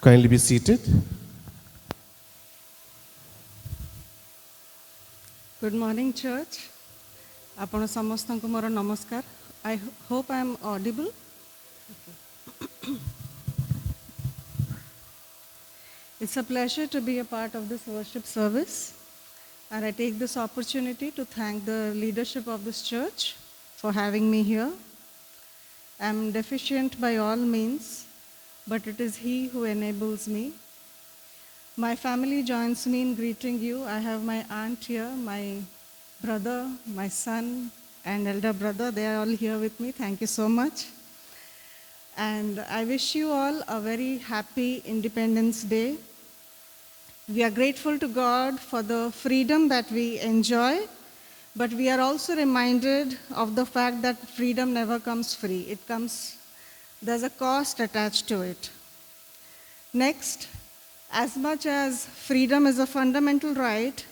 Kindly be seated. Good morning, church. Apana samastanku mora namaskar. I hope I am audible. It's a pleasure to be a part of this worship service, and I take this opportunity to thank the leadership of this church for having me here. I'm deficient by all means, but it is He who enables me. My family joins me in greeting you. I have my aunt here, my brother, my son, and elder brother. They are all here with me. Thank you so much. And I wish you all a very happy Independence Day. We are grateful to God for the freedom that we enjoy, but we are also reminded of the fact that freedom never comes free. There's a cost attached to it. Next, as much as freedom is a fundamental right,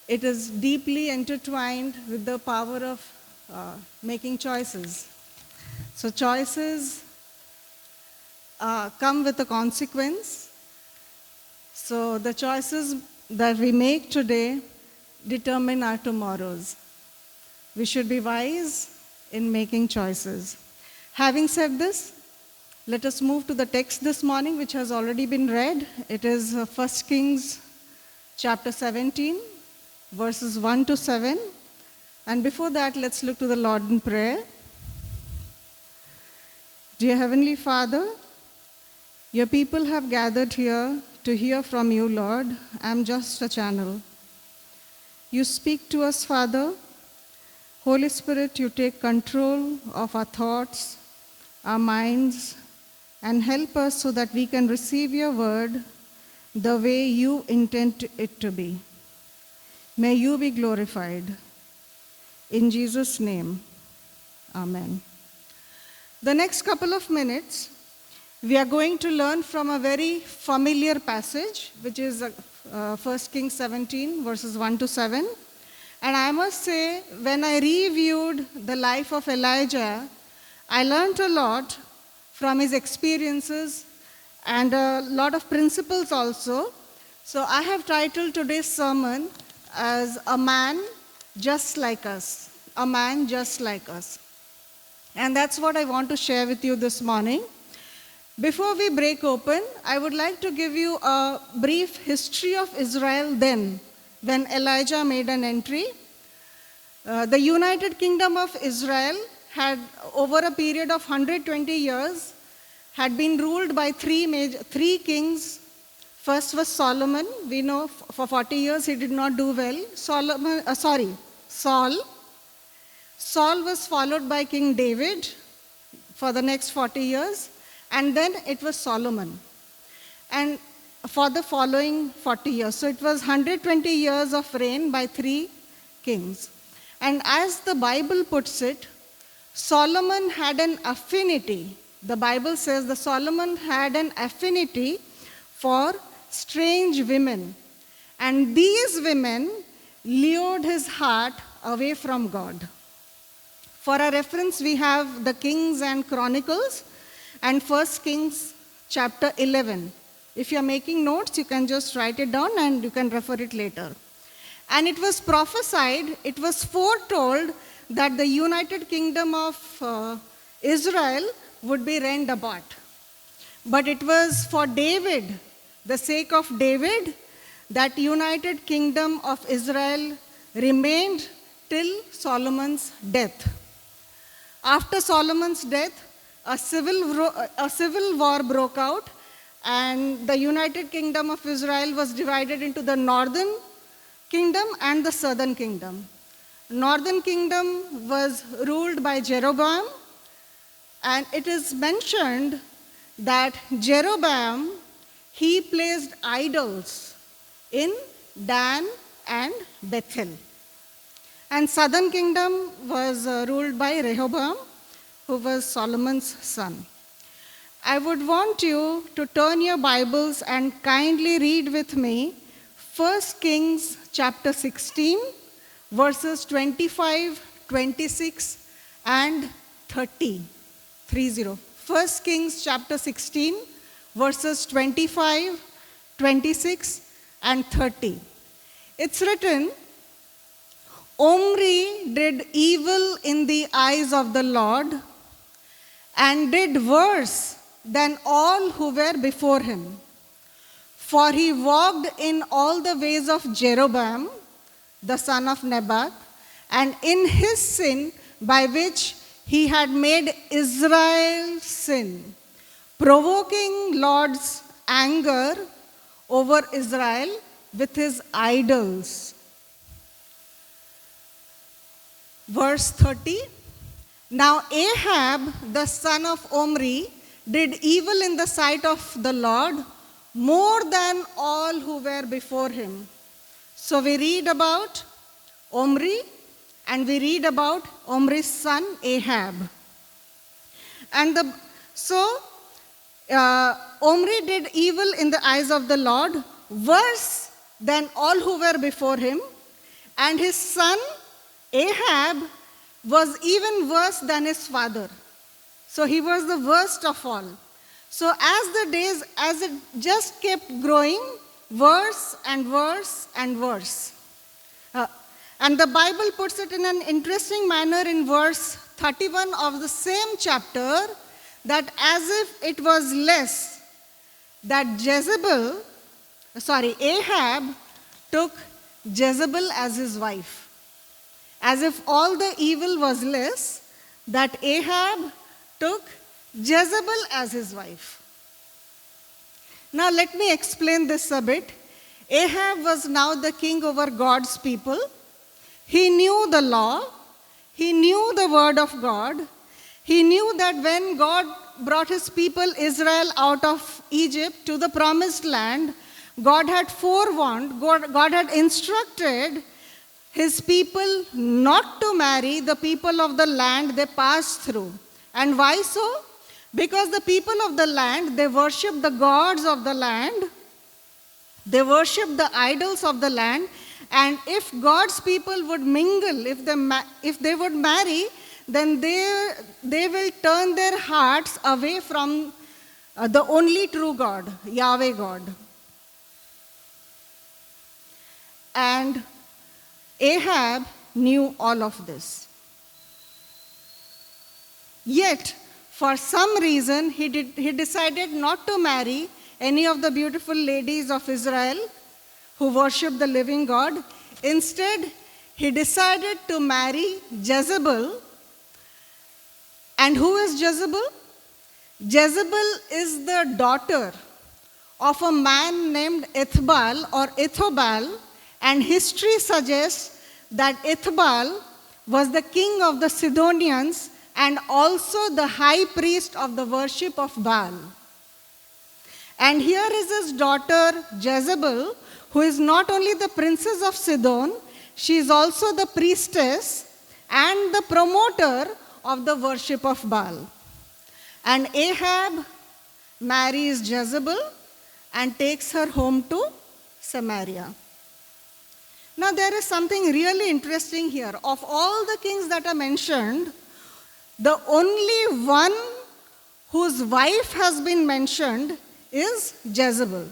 it is deeply intertwined with the power of making choices. So choices come with a consequence. So the choices that we make today determine our tomorrows. We should be wise in making choices. Having said this, let us move to the text this morning, which has already been read. It is 1 Kings chapter 17, verses 1 to 7. And before that, let's look to the Lord in prayer. Dear Heavenly Father, your people have gathered here to hear from you, Lord. I'm just a channel. You speak to us, Father. Holy Spirit, you take control of our thoughts, our minds, and help us so that we can receive your word the way you intend it to be. May you be glorified. In Jesus' name, amen. The next couple of minutes, we are going to learn from a very familiar passage, which is 1 Kings 17, verses 1 to 7. And I must say, when I reviewed the life of Elijah, I learned a lot from his experiences and a lot of principles also. So I have titled today's sermon as A Man Just Like Us. A Man Just Like Us. And that's what I want to share with you this morning. Before we break open, I would like to give you a brief history of Israel then, when Elijah made an entry. The United Kingdom of Israel had, over a period of 120 years, had been ruled by three kings. First was Solomon. We know for 40 years he did not do well. Saul. Saul was followed by King David for the next 40 years. And then it was Solomon. And for the following 40 years. So it was 120 years of reign by three kings. And as the Bible puts it, Solomon had an affinity. The Bible says that Solomon had an affinity for strange women. And these women lured his heart away from God. For a reference, we have the Kings and Chronicles and 1 Kings chapter 11. If you're making notes, you can just write it down and you can refer it later. And it was prophesied, it was foretold that the United Kingdom of Israel would be rent apart. But it was for David, the sake of David, that United Kingdom of Israel remained till Solomon's death. After Solomon's death, a civil war broke out, and the United Kingdom of Israel was divided into the northern kingdom and the southern kingdom. Northern kingdom was ruled by Jeroboam, and it is mentioned that Jeroboam, he placed idols in Dan and Bethel. And southern kingdom was ruled by Rehoboam, who was Solomon's son. I would want you to turn your Bibles and kindly read with me 1 Kings chapter 16, verses 25, 26, and 30. 1 Kings chapter 16, verses 25, 26, and 30. It's written, Omri did evil in the eyes of the Lord and did worse than all who were before him. For he walked in all the ways of Jeroboam, the son of Nebat, and in his sin by which he had made Israel sin, provoking Lord's anger over Israel with his idols. Verse 30, Now Ahab, the son of Omri, did evil in the sight of the Lord more than all who were before him. So we read about Omri and we read about Omri's son Ahab. And Omri did evil in the eyes of the Lord worse than all who were before him, and his son Ahab was even worse than his father. So he was the worst of all. So as it just kept growing, worse and worse and worse. And the Bible puts it in an interesting manner in verse 31 of the same chapter, that as if it was less, that Ahab took Jezebel as his wife. As if all the evil was less, that Ahab took Jezebel as his wife. Now let me explain this a bit. Ahab was now the king over God's people. He knew the law. He knew the word of God. He knew that when God brought his people Israel out of Egypt to the promised land, God had forewarned, God had instructed his people not to marry the people of the land they passed through. And why so? Because the people of the land, they worshiped the gods of the land, they worshiped the idols of the land, and if God's people would mingle, if they would marry, then they will turn their hearts away from the only true God, Yahweh God. And Ahab knew all of this. Yet, for some reason, he decided not to marry any of the beautiful ladies of Israel who worship the living God. Instead, he decided to marry Jezebel. And who is Jezebel? Jezebel is the daughter of a man named Ethbal or Ethobal, and history suggests that Ethbal was the king of the Sidonians and also the high priest of the worship of Baal. And here is his daughter Jezebel, who is not only the princess of Sidon, she is also the priestess and the promoter of the worship of Baal. And Ahab marries Jezebel and takes her home to Samaria. Now there is something really interesting here. Of all the kings that are mentioned, the only one whose wife has been mentioned is Jezebel.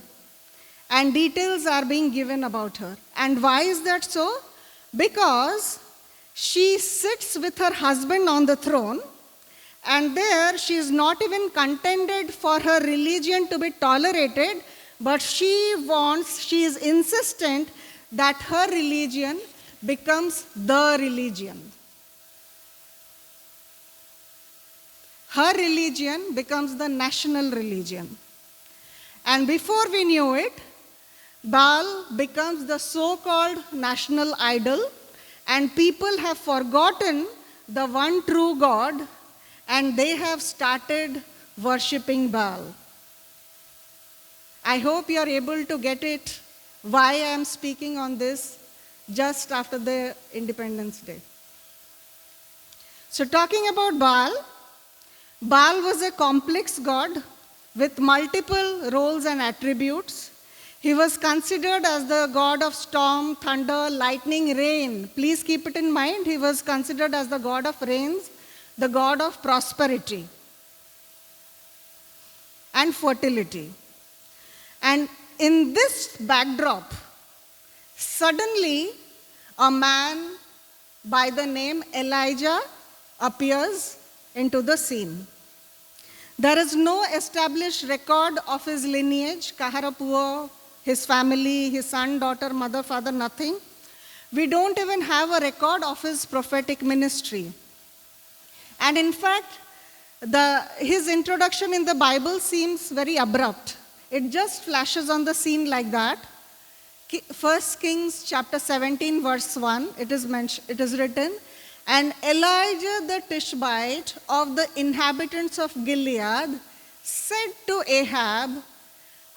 And details are being given about her. And why is that so? Because she sits with her husband on the throne, and there she is not even contented for her religion to be tolerated, but she is insistent that her religion becomes the religion. Her religion becomes the national religion. And before we knew it, Baal becomes the so-called national idol, and people have forgotten the one true God, and they have started worshipping Baal. I hope you are able to get it, why I am speaking on this just after the Independence Day. So talking about Baal, Baal was a complex god with multiple roles and attributes. He was considered as the god of storm, thunder, lightning, rain. Please keep it in mind, he was considered as the god of rains, the god of prosperity. and fertility. And in this backdrop, suddenly a man by the name Elijah appears into the scene. There is no established record of his lineage, Kaharapur, his family, his son, daughter, mother, father, nothing. We don't even have a record of his prophetic ministry. And in fact, his introduction in the Bible seems very abrupt. It just flashes on the scene like that. 1 Kings chapter 17, verse 1, it is written, "And Elijah the Tishbite of the inhabitants of Gilead said to Ahab,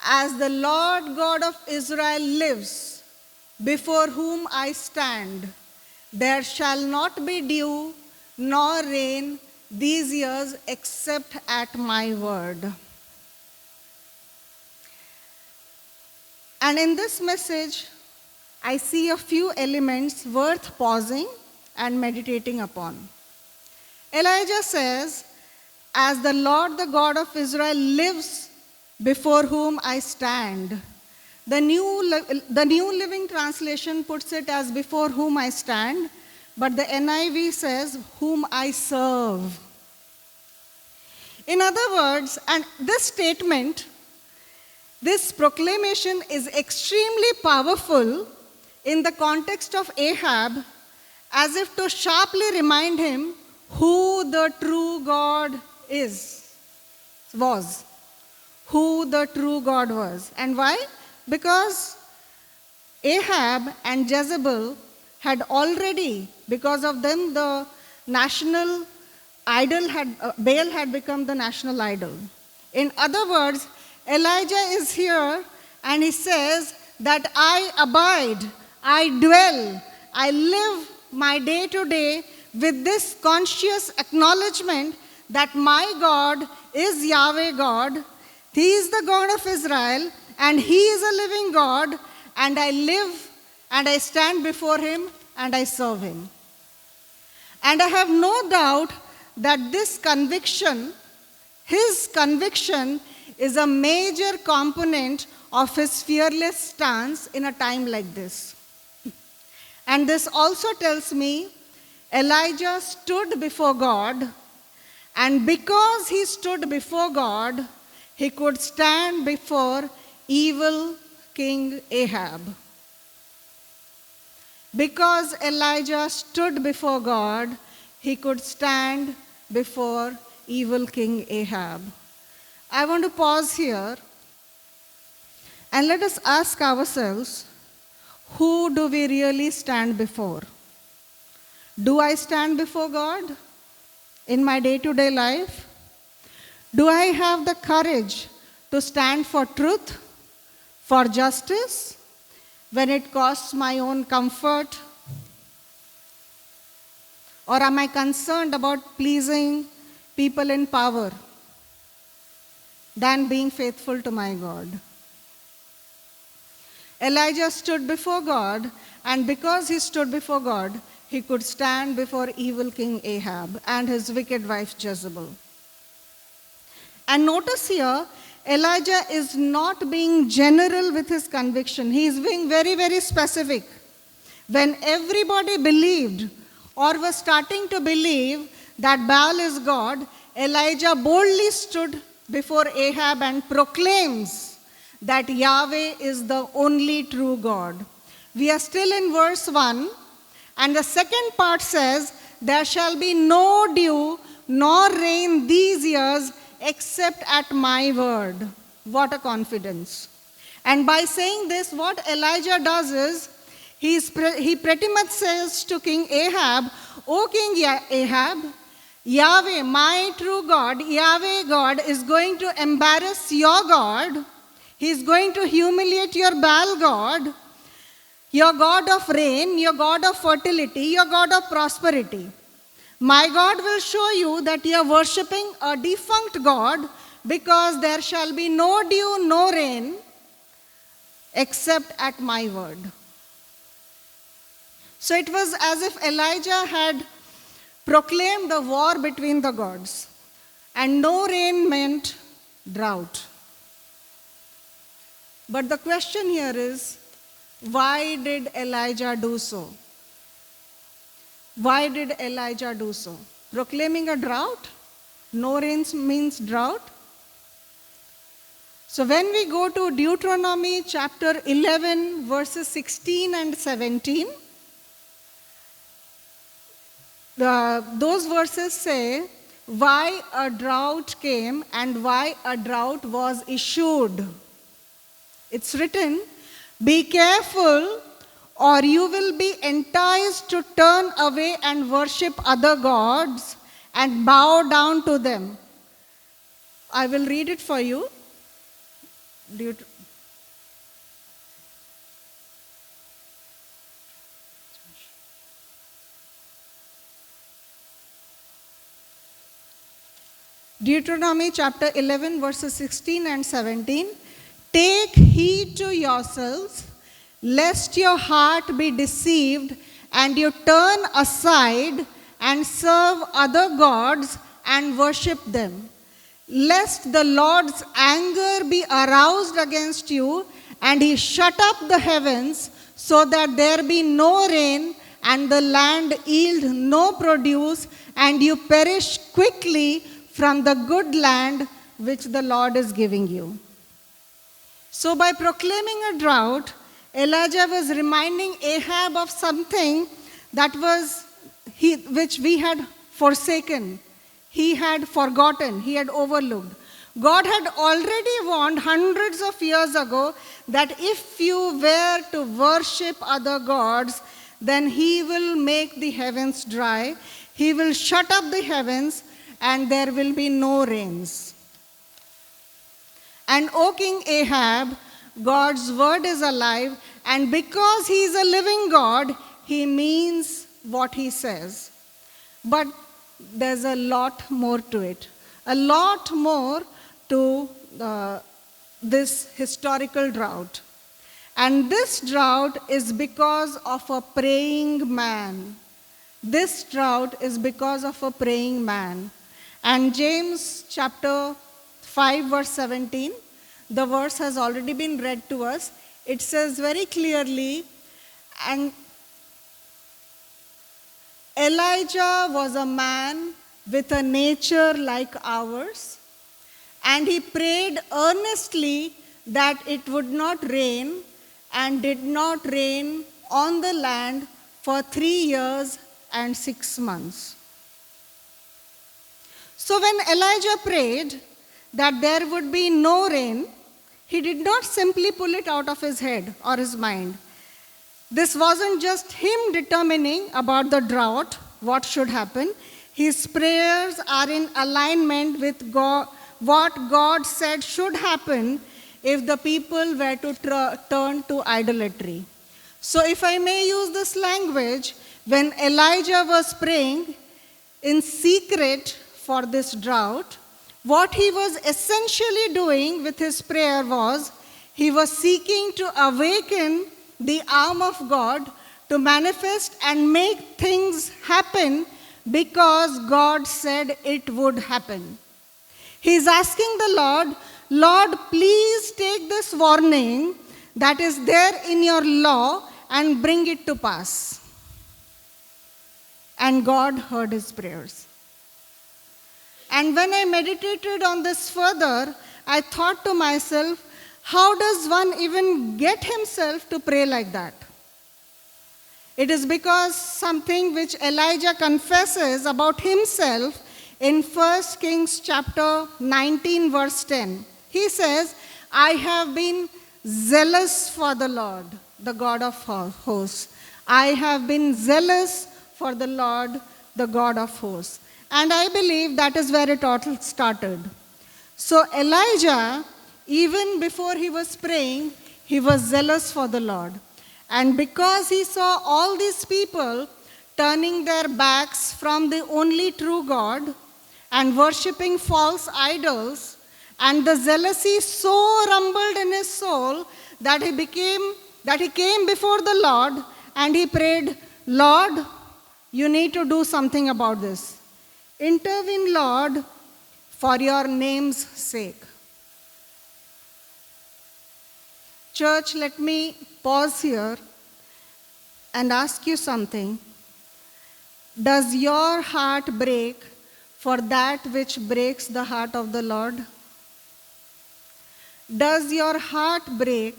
As the Lord God of Israel lives, before whom I stand, there shall not be dew nor rain these years except at my word." And in this message, I see a few elements worth pausing and meditating upon. Elijah says, "As the Lord, the God of Israel, lives, before whom I stand." The New Living Translation puts it as "before whom I stand," but the NIV says, "whom I serve." In other words, and this statement, this proclamation is extremely powerful in the context of Ahab, as if to sharply remind him who the true God was. Who the true God was. And why? Because Ahab and Jezebel had already, because of them, the national idol Baal had become the national idol. In other words, Elijah is here and he says that I abide, I dwell, I live my day to day with this conscious acknowledgement that my God is Yahweh God. He is the God of Israel and He is a living God, and I live and I stand before Him and I serve Him. And I have no doubt that this conviction, his conviction, is a major component of his fearless stance in a time like this. And this also tells me Elijah stood before God, and because he stood before God, he could stand before evil King Ahab. Because Elijah stood before God, he could stand before evil King Ahab. I want to pause here and let us ask ourselves, who do we really stand before? Do I stand before God in my day-to-day life? Do I have the courage to stand for truth, for justice, when it costs my own comfort? Or am I concerned about pleasing people in power than being faithful to my God? Elijah stood before God, and because he stood before God, he could stand before evil King Ahab and his wicked wife Jezebel. And notice here, Elijah is not being general with his conviction. He is being very, very specific. When everybody believed or was starting to believe that Baal is God, Elijah boldly stood before Ahab and proclaims that Yahweh is the only true God. We are still in verse 1, and the second part says, "There shall be no dew nor rain these years except at my word." What a confidence. And by saying this, what Elijah does is, he pretty much says to King Ahab, "O King Ahab, Yahweh, my true God, Yahweh God, is going to embarrass your God. He is going to humiliate your Baal God, your God of rain, your God of fertility, your God of prosperity. My God will show you that you are worshipping a defunct God, because there shall be no dew, no rain, except at my word." So it was as if Elijah had proclaimed the war between the gods. And no rain meant drought. But the question here is, why did Elijah do so? Why did Elijah do so? Proclaiming a drought? No rains means drought. So when we go to Deuteronomy chapter 11, verses 16 and 17, those verses say why a drought came and why a drought was issued. It's written, "Be careful, or you will be enticed to turn away and worship other gods and bow down to them." I will read it for you. Deuteronomy chapter 11, verses 16 and 17. "Take heed to yourselves, lest your heart be deceived and you turn aside and serve other gods and worship them, lest the Lord's anger be aroused against you and he shut up the heavens so that there be no rain and the land yield no produce and you perish quickly from the good land which the Lord is giving you." So by proclaiming a drought, Elijah was reminding Ahab of something which we had forsaken. He had forgotten, he had overlooked. God had already warned hundreds of years ago that if you were to worship other gods, then he will make the heavens dry, he will shut up the heavens, and there will be no rains. And O King Ahab, God's word is alive, and because he is a living God, he means what he says. But there's a lot more to it, a lot more to this historical drought. And this drought is because of a praying man. This drought is because of a praying man. And James chapter 5, verse 17, the verse has already been read to us. It says very clearly, "And Elijah was a man with a nature like ours, and he prayed earnestly that it would not rain, and did not rain on the land for 3 years and 6 months." So when Elijah prayed that there would be no rain, he did not simply pull it out of his head or his mind. This wasn't just him determining about the drought, what should happen. His prayers are in alignment with what God said should happen if the people were to turn to idolatry. So if I may use this language, when Elijah was praying in secret for this drought, what he was essentially doing with his prayer was, he was seeking to awaken the arm of God to manifest and make things happen because God said it would happen. He is asking the Lord, "Lord, please take this warning that is there in your law and bring it to pass." And God heard his prayers. And when I meditated on this further, I thought to myself, how does one even get himself to pray like that? It is because something which Elijah confesses about himself in 1 Kings chapter 19, verse 10. He says, "I have been zealous for the Lord, the God of hosts. I have been zealous for the Lord, the God of hosts." And I believe that is where it all started. So Elijah, even before he was praying, he was zealous for the Lord. And because he saw all these people turning their backs from the only true God and worshipping false idols, and the jealousy so rumbled in his soul that he came before the Lord and he prayed, "Lord, you need to do something about this. Intervene, Lord, for your name's sake." Church, let me pause here and ask you something. Does your heart break for that which breaks the heart of the Lord? Does your heart break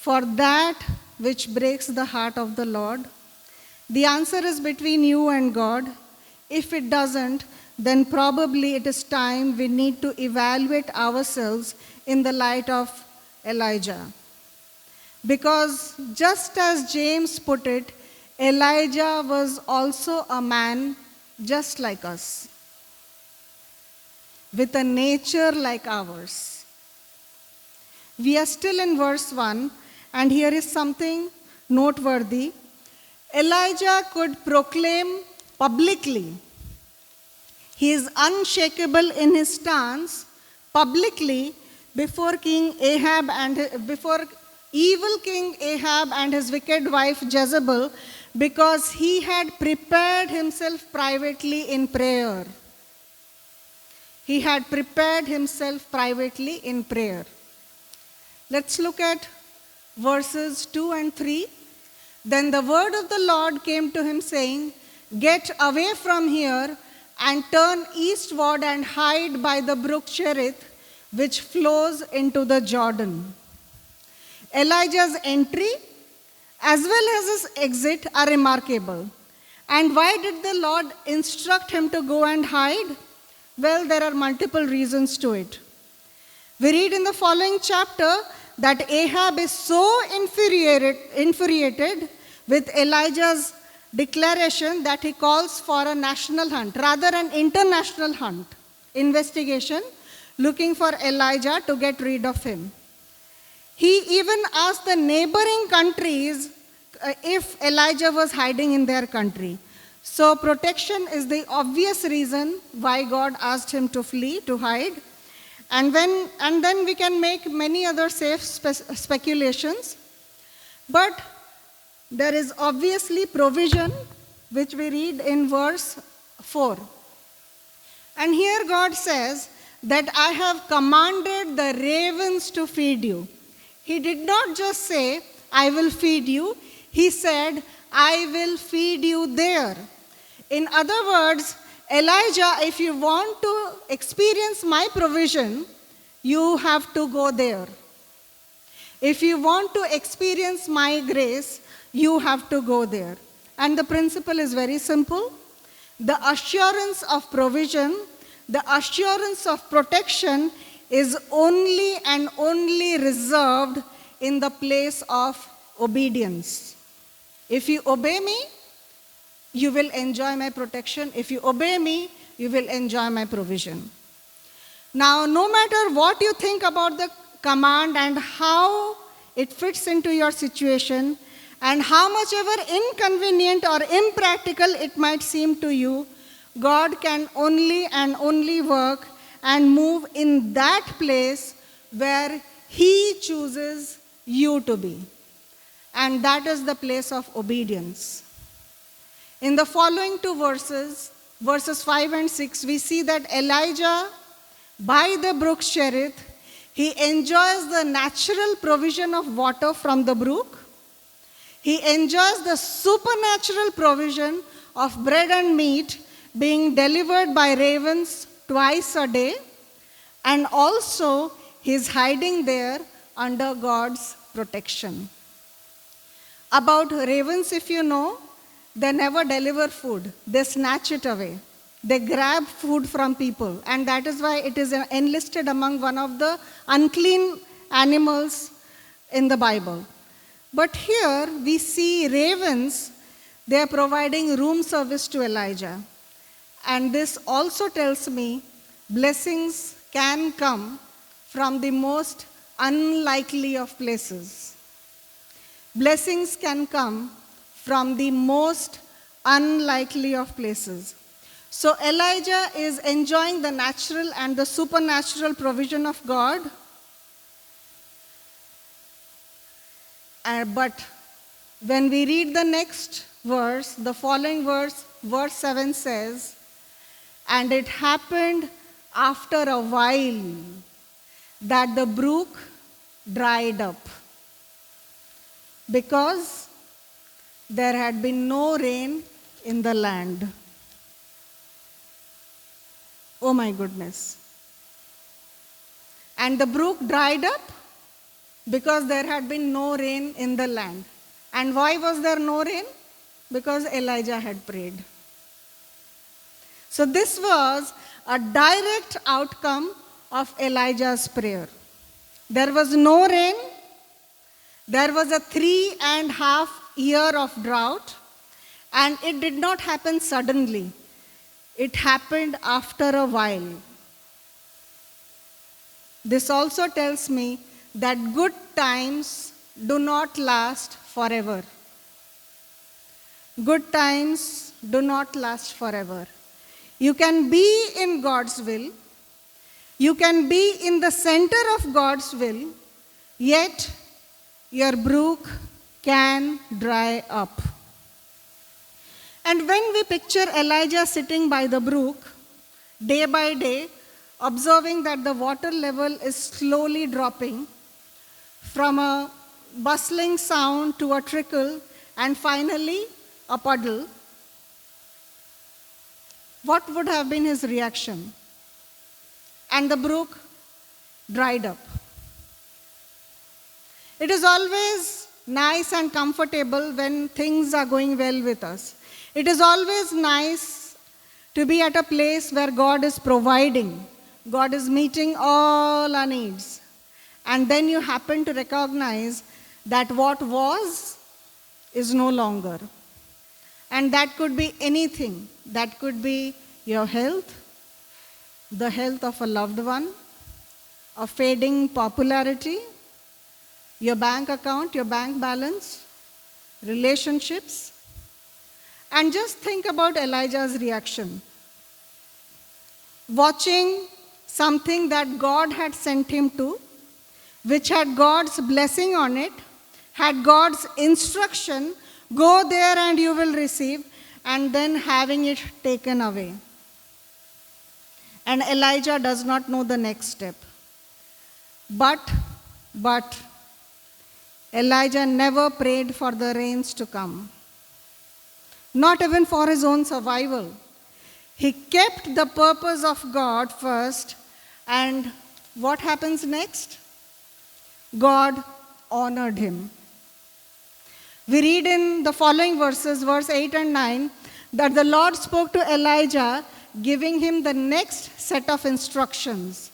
for that which breaks the heart of the Lord? The answer is between you and God. If it doesn't, then probably it is time we need to evaluate ourselves in the light of Elijah. Because just as James put it, Elijah was also a man just like us, with a nature like ours. We are still in verse 1, and here is something noteworthy. Elijah could proclaim publicly. He is unshakable in his stance publicly before evil King Ahab and his wicked wife Jezebel, because he had prepared himself privately in prayer. He had prepared himself privately in prayer. Let's look at verses 2 and 3. Then the word of the Lord came to him, saying, "Get away from here and turn eastward and hide by the brook Cherith, which flows into the Jordan." Elijah's entry as well as his exit are remarkable. And why did the Lord instruct him to go and hide? Well, there are multiple reasons to it. We read in the following chapter that Ahab is so infuriated with Elijah's declaration that he calls for a national hunt, rather an international hunt, investigation, looking for Elijah to get rid of him. He even asked the neighboring countries if Elijah was hiding in their country. So protection is the obvious reason why God asked him to flee, to hide. And then we can make many other safe speculations. But there is obviously provision, which we read in verse 4. And here God says that I have commanded the ravens to feed you. He did not just say, I will feed you. He said, I will feed you there. In other words, Elijah, if you want to experience my provision, you have to go there. If you want to experience my grace, you have to go there. And the principle is very simple. The assurance of provision, the assurance of protection is only and only reserved in the place of obedience. If you obey me, you will enjoy my protection. If you obey me, you will enjoy my provision. Now, no matter what you think about the command and how it fits into your situation, and how much ever inconvenient or impractical it might seem to you, God can only and only work and move in that place where He chooses you to be. And that is the place of obedience. In the following two verses, verses 5 and 6, we see that Elijah, by the brook Cherith, he enjoys the natural provision of water from the brook. He enjoys the supernatural provision of bread and meat being delivered by ravens twice a day, and also he is hiding there under God's protection. About ravens, if you know, they never deliver food. They snatch it away. They grab food from people, and that is why it is enlisted among one of the unclean animals in the Bible. But here we see ravens, they are providing room service to Elijah. And this also tells me blessings can come from the most unlikely of places. Blessings can come from the most unlikely of places. So Elijah is enjoying the natural and the supernatural provision of God. But when we read the next verse, the following verse, verse 7 says, "And it happened after a while that the brook dried up." because there had been no rain in the land. Oh my goodness. And the brook dried up because there had been no rain in the land. And why was there no rain? Because Elijah had prayed. So this was a direct outcome of Elijah's prayer. There was no rain. There was a 3.5 year of drought. And it did not happen suddenly. It happened after a while. This also tells me that good times do not last forever. Good times do not last forever. You can be in God's will. You can be in the center of God's will, yet your brook can dry up. And when we picture Elijah sitting by the brook, day by day, observing that the water level is slowly dropping from a bustling sound to a trickle and finally a puddle, what would have been his reaction? And the brook dried up. It is always nice and comfortable when things are going well with us. It is always nice to be at a place where God is providing. God is meeting all our needs. And then you happen to recognize that what was is no longer. And that could be anything. That could be your health, the health of a loved one, a fading popularity, your bank account, your bank balance, relationships. And just think about Elijah's reaction. Watching something that God had sent him to, which had God's blessing on it, had God's instruction, go there and you will receive, and then having it taken away. And Elijah does not know the next step. But Elijah never prayed for the rains to come. Not even for his own survival. He kept the purpose of God first, and what happens next? God honored him. We read in the following verses, verse 8 and 9, that the Lord spoke to Elijah, giving him the next set of instructions.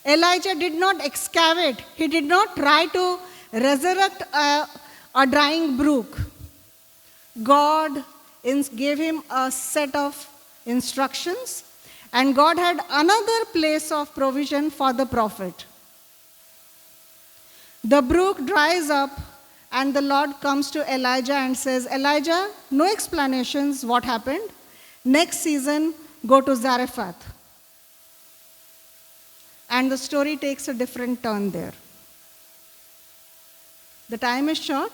Elijah did not excavate. He did not try to resurrect a drying brook. God gave him a set of instructions, and God had another place of provision for the prophet. The brook dries up, and the Lord comes to Elijah and says, Elijah, no explanations, what happened? Next season, go to Zarephath. And the story takes a different turn there. The time is short.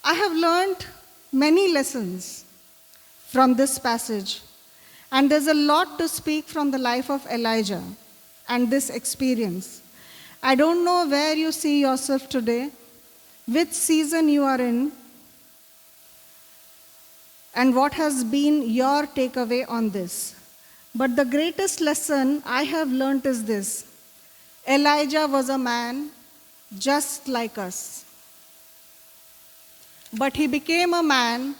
I have learned many lessons from this passage. And there's a lot to speak from the life of Elijah and this experience. I don't know where you see yourself today, which season you are in, and what has been your takeaway on this. But the greatest lesson I have learned is this. Elijah was a man just like us. But he became a man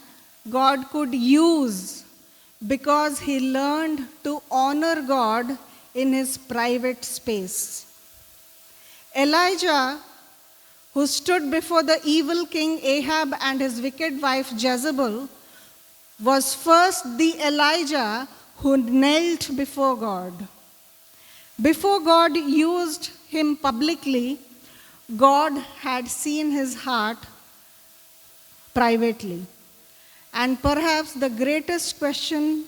God could use because he learned to honor God in his private space. Elijah, who stood before the evil king Ahab and his wicked wife Jezebel, was first the Elijah who knelt before God. Before God used him publicly, God had seen his heart privately. And perhaps the greatest question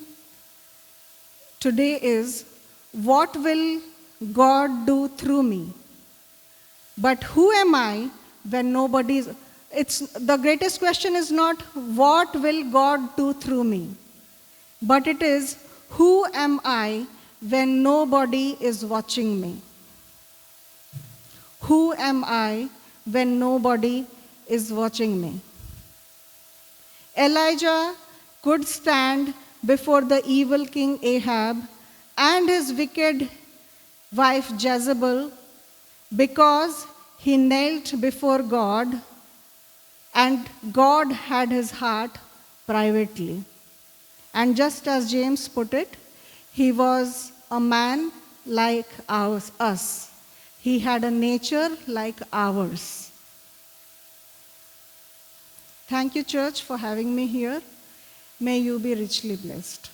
today is, what will God do through me? But who am I when nobody's... The greatest question is not, what will God do through me? But it is, who am I when nobody is watching me? Who am I when nobody is watching me. Elijah could stand before the evil king Ahab and his wicked wife Jezebel because he knelt before God and God had his heart privately. And just as James put it, he was a man like us. He had a nature like ours. Thank you, church, for having me here. May you be richly blessed.